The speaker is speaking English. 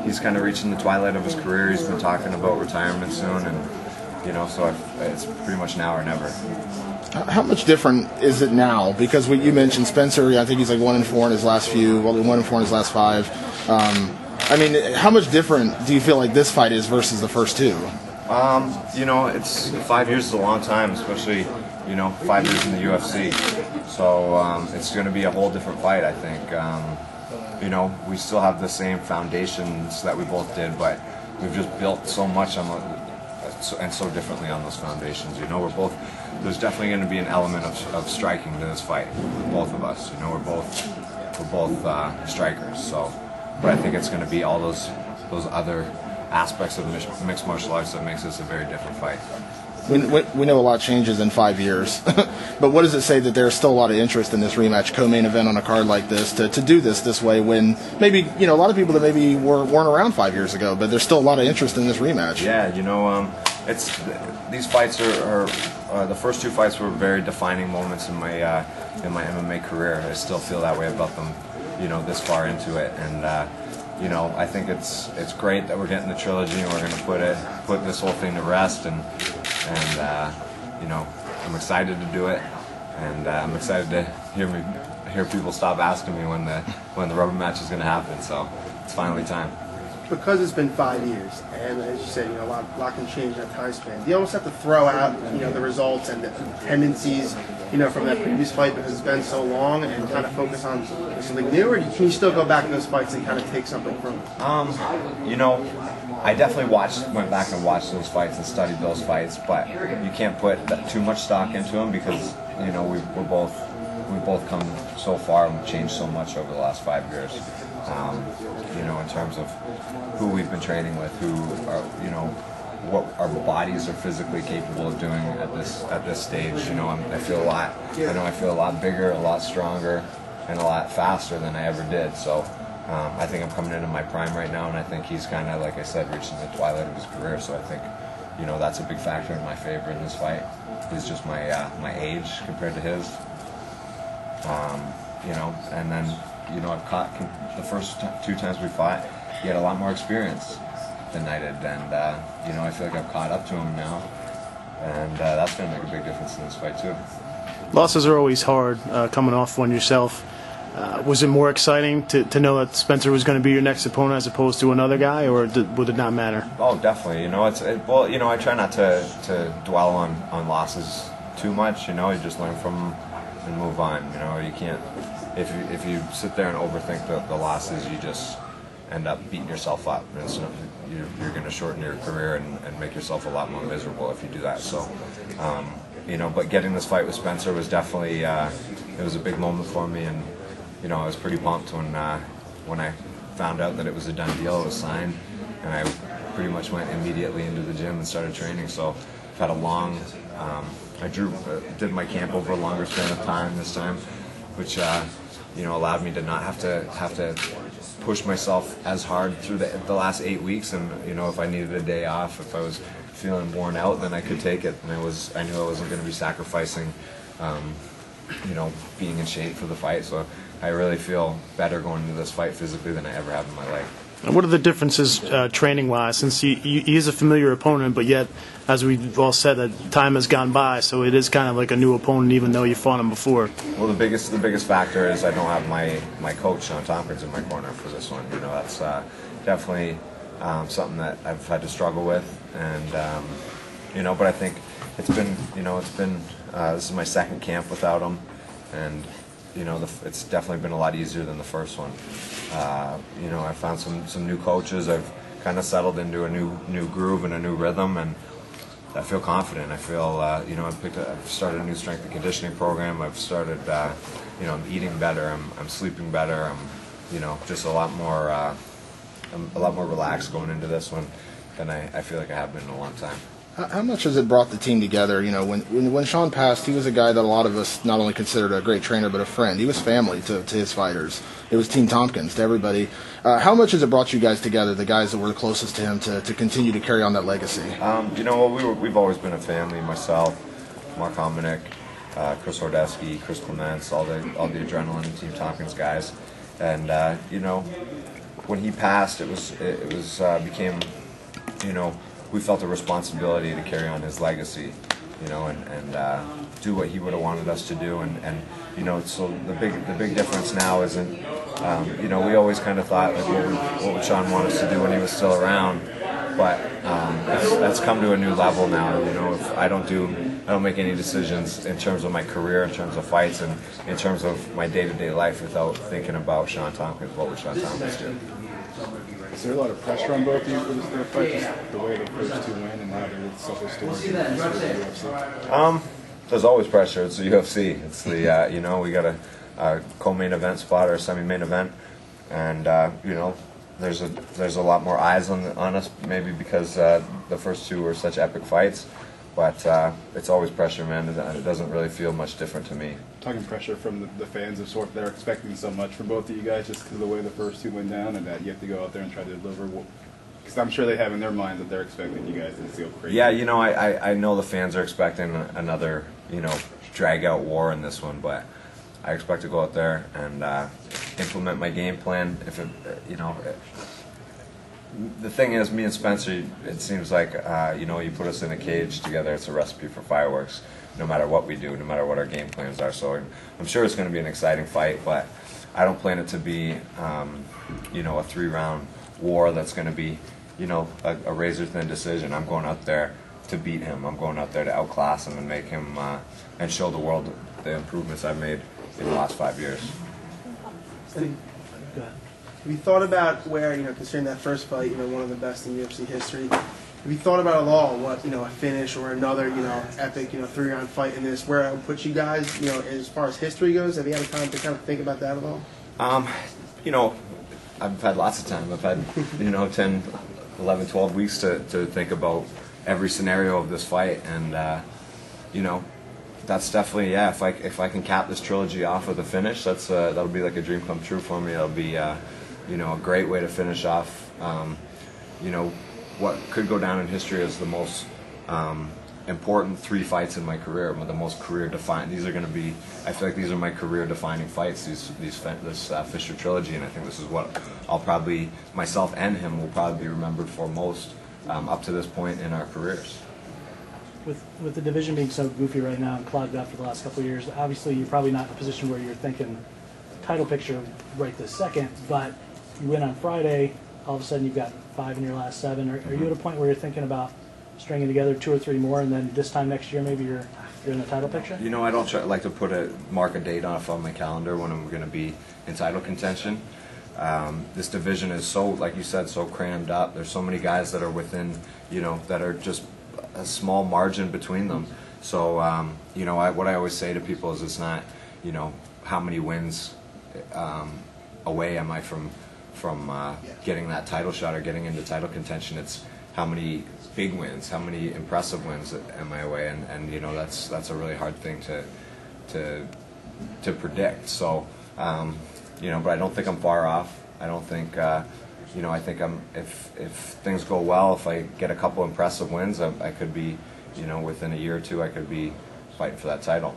he's kind of reaching the twilight of his career. He's been talking about retirement soon, and so it's pretty much now or never. How much different is it now? Because what you mentioned, Spencer, I think he's like 1-4 in his last few, 1-4 in his last 5. I mean, how much different do you feel like this fight is versus the first two? It's 5 years is a long time, especially 5 years in the UFC. So it's going to be a whole different fight, I think. We still have the same foundations that we both did, but we've just built so much and so differently on those foundations. There's definitely going to be an element of striking to this fight with both of us. We're both strikers. So, but I think it's going to be all those other aspects of mixed martial arts that makes this a very different fight. We know a lot changes in 5 years, but what does it say that there's still a lot of interest in this rematch, co-main event on a card like this, to do this way when maybe, a lot of people that maybe weren't around 5 years ago, but there's still a lot of interest in this rematch. Yeah, these fights are the first two fights were very defining moments in my MMA career. I still feel that way about them, this far into it, and I think it's great that we're getting the trilogy and we're going to put this whole thing to rest, and I'm excited to do it, and I'm excited to hear people stop asking me when the rubber match is going to happen. So it's finally time. Because it's been 5 years, and as you said, a lot can change in that time span. Do you almost have to throw out, the results and the tendencies, from that previous fight because it's been so long, and kind of focus on something new, or can you still go back in those fights and kind of take something from it? I definitely went back and watched those fights and studied those fights, but you can't put too much stock into them because we've both come so far and we've changed so much over the last 5 years. In terms of who we've been training with, who are, what our bodies are physically capable of doing at this stage. I feel a lot bigger, a lot stronger, and a lot faster than I ever did. So I think I'm coming into my prime right now, and I think he's kind of, like I said, reaching the twilight of his career. So I think that's a big factor in my favor in this fight. Is just my age compared to his. And then I've caught the first 2 times we fought. He had a lot more experience than I did, and I feel like I've caught up to him now, and that's going to make a big difference in this fight too. Losses are always hard, coming off one yourself. Was it more exciting to know that Spencer was going to be your next opponent as opposed to another guy, or would it not matter? Oh, definitely. I try not to dwell on losses too much. You just learn from them and move on. You can't. If you sit there and overthink the losses, you just end up beating yourself up. And so you're going to shorten your career and make yourself a lot more miserable if you do that. So, but getting this fight with Spencer was definitely it was a big moment for me, and I was pretty pumped when I found out that it was a done deal, it was signed, and I pretty much went immediately into the gym and started training. So I've had a long. I did my camp over a longer span of time this time, which allowed me to not have to push myself as hard through the last 8 weeks. And if I needed a day off, if I was feeling worn out, then I could take it. And I knew I wasn't going to be sacrificing, being in shape for the fight. So I really feel better going into this fight physically than I ever have in my life. And what are the differences training-wise? Since he is a familiar opponent, but yet, as we've all said, that time has gone by, so it is kind of like a new opponent, even though you fought him before. Well, the biggest factor is I don't have my coach Sean Tompkins in my corner for this one. That's definitely something that I've had to struggle with, and but I think it's been this is my second camp without him, and it's definitely been a lot easier than the first one. I found some new coaches. I've kind of settled into a new groove and a new rhythm, and I feel confident. I feel I've started a new strength and conditioning program. I've started I'm eating better. I'm sleeping better. I'm just a lot more relaxed going into this one than I feel like I have been in a long time. How much has it brought the team together? When Sean passed, he was a guy that a lot of us not only considered a great trainer, but a friend. He was family to his fighters. It was Team Tompkins to everybody. How much has it brought you guys together, the guys that were closest to him, to continue to carry on that legacy? We've always been a family. Myself, Mark Hominick, Chris Hordeski, Chris Clements, all the Adrenaline Team Tompkins guys, and when he passed, it was became, you know, we felt a responsibility to carry on his legacy, you know, and do what he would have wanted us to do, and you know, so the big difference now isn't, you know, we always kind of thought like what would Sean want us to do when he was still around, but that's come to a new level now. You know, if I don't make any decisions in terms of my career, in terms of fights, and in terms of my day-to-day life without thinking about Sean Tompkins. What would Sean Tompkins do? Is there a lot of pressure on both of you for this third fight, just the way the first two win and now they're such a story for the UFC? There's always pressure. It's the UFC. It's the you know, we got a co-main event spot or a semi-main event, and you know, there's a lot more eyes on us, maybe because the first two were such epic fights, but it's always pressure, man. It doesn't really feel much different to me. Talking pressure from the fans of sort, they're expecting so much from both of you guys just because of the way the first two went down, and that you have to go out there and try to deliver. Because I'm sure they have in their minds that they're expecting you guys to go crazy. Yeah, you know, I know the fans are expecting another, you know, drag-out war in this one, but I expect to go out there and implement my game plan. If it, you know, the thing is, me and Spencer, it seems like, you know, you put us in a cage together, it's a recipe for fireworks, no matter what we do, no matter what our game plans are. So I'm sure it's going to be an exciting fight, but I don't plan it to be, you know, a 3-round war that's going to be, you know, a razor-thin decision. I'm going out there to beat him. I'm going out there to outclass him and make him, and show the world the improvements I've made in the last 5 years. Go ahead. Have you thought about where, you know, considering that first fight, you know, one of the best in UFC history, have you thought about at all what, you know, a finish or another, you know, epic, you know, 3-round fight in this, where it would put you guys, you know, as far as history goes? Have you had time to kind of think about that at all? You know, I've had lots of time. I've had, you know, 10, 11, 12 weeks to think about every scenario of this fight, and you know, that's definitely, yeah, if I can cap this trilogy off with a finish, that'll be like a dream come true for me. It'll be you know, a great way to finish off, you know, what could go down in history as the most important 3 fights in my career, the most career defining. These are going to be, I feel like these are my career defining fights, this Fisher trilogy, and I think this is what I'll probably, myself and him will probably be remembered for most up to this point in our careers. With the division being so goofy right now and clogged up for the last couple of years, obviously you're probably not in a position where you're thinking title picture right this second, but you win on Friday, all of a sudden you've got 5 in your last 7. Are you at a point where you're thinking about stringing together 2 or 3 more, and then this time next year maybe you're in the title picture? You know, I don't like to mark a date off on my calendar when I'm going to be in title contention. This division is so, like you said, so crammed up. There's so many guys that are within, you know, that are just a small margin between them. So, you know, what I always say to people is it's not, you know, how many wins away am I from getting that title shot or getting into title contention. It's how many big wins, how many impressive wins am I away, and you know, that's a really hard thing to predict. So, you know, but I don't think I'm far off. I don't think, you know, I think if things go well, if I get a couple impressive wins, I could be, you know, within a year or two, I could be fighting for that title.